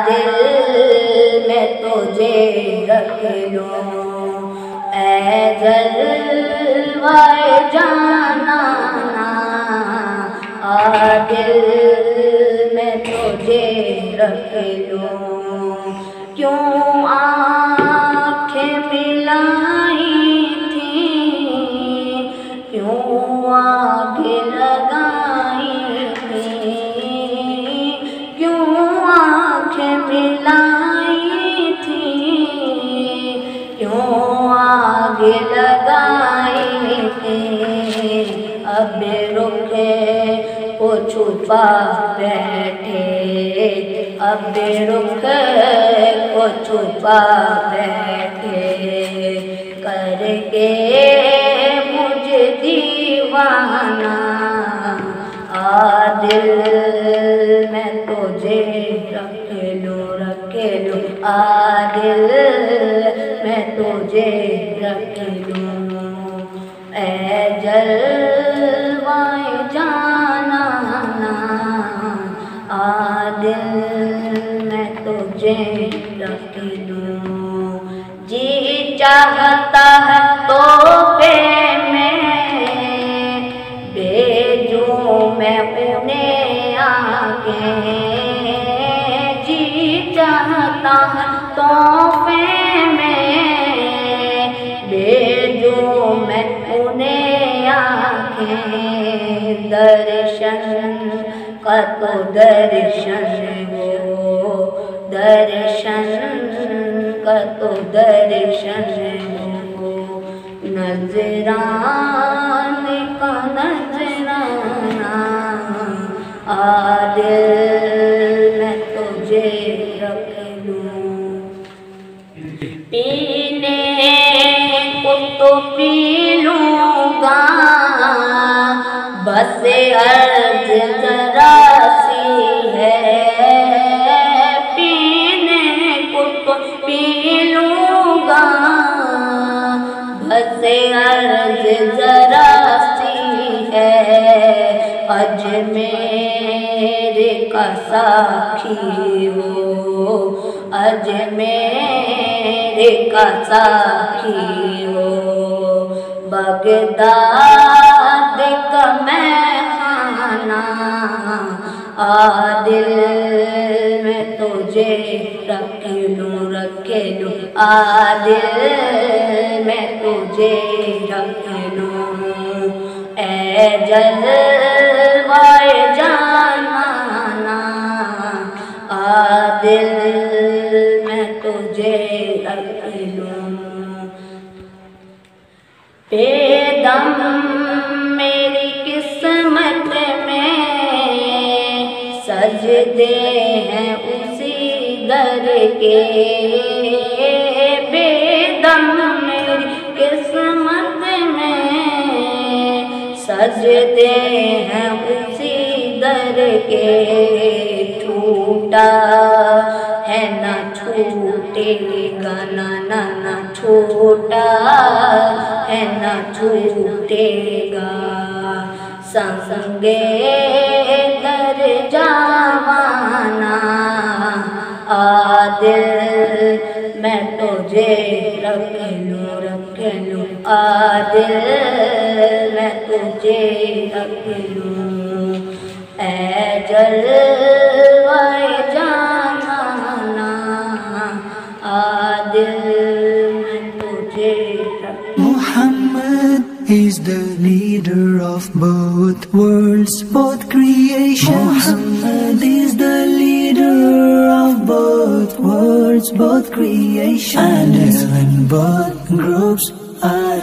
دل میں تجھے رکھ لوں اے جلوۂ جانانا، دل میں تجھے رکھ لوں، کیوں آنکھیں ملائی تھیں، کیوں آگ لگائی تھیں، کیوں آنکھیں ملائی تھیں، کیوں آگ لگائی تھیں، اب رخ کو چھپا بیٹھے، اب رخ کو چھپا بیٹھے، کر کے مجھے دیوانہ، دل میں تجھے رکھ لوں، دل میں تجھے رکھ لوں، اے جلوۂ جانانا، دل میں تجھے رکھ لوں، جی چاہتا ہے تحفے میں بھیجوں میں انہیں آگے، جی چاہتا ہے تحفے میں بھیجوں میں انہیں آگے، درشن کا تو درشن ہو، درشن کا تو درشن ہو، نذران کا نذرانہ، دل میں تجھے رکھ لوں، پینے کو تو پی لوں گا، بس عرض ذرا سی ہے، پینے کو تو پی لوں گا، بس عرض ذرا سی ہے، اجمیر کا ساقی ہو، اجمیر کا ساقی ہو، بغداد کا میخانہ، دل میں تجھے رکھ لوں، دل میں تجھے رکھ لوں، اے جلوۂ جانانا، دل میں تجھے رکھ لوں، بے دم میری قسمت میں سجدے ہیں اسی در کے، بے دم میری قسمت میں سجدے ہیں اسی در کے، چھوٹا ہے نہ چھوٹے گا، نہ چھوٹا ہے نہ چھوٹے گا، سنگے در جاوانا، دل میں تجھے رکھ لوں، دل میں تجھے رکھ لوں، اے جلوۂ جانانا، دل میں تجھے رکھ لوں۔ Muhammad is the leader of both worlds, both creation. Muhammad is the leader of both worlds, both creation. And when both groups are